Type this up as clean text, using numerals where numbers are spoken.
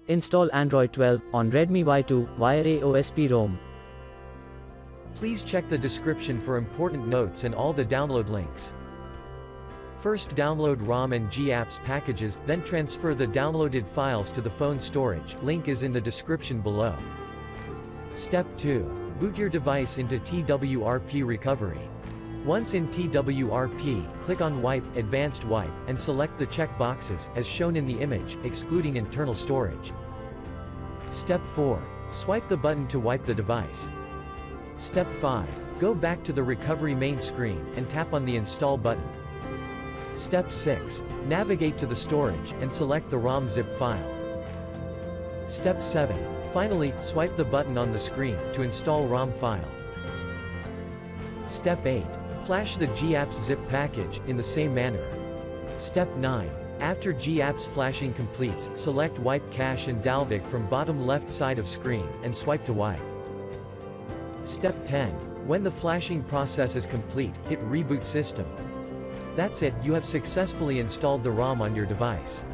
Install Android 12 on Redmi Y2 via AOSP ROM. Please check the description for important notes and all the download links. First download ROM and GApps packages, then transfer the downloaded files to the phone storage, link is in the description below. Step 2. Boot your device into TWRP recovery. Once in TWRP, click on Wipe, Advanced Wipe, and select the check boxes, as shown in the image, excluding internal storage. Step 4. Swipe the button to wipe the device. Step 5. Go back to the recovery main screen, and tap on the Install button. Step 6. Navigate to the storage, and select the ROM zip file. Step 7. Finally, swipe the button on the screen, to install ROM file. Step 8. Flash the GApps zip package, in the same manner. Step 9. After GApps flashing completes, select Wipe Cache and Dalvik from bottom left side of screen, and swipe to wipe. Step 10. When the flashing process is complete, hit Reboot System. That's it, you have successfully installed the ROM on your device.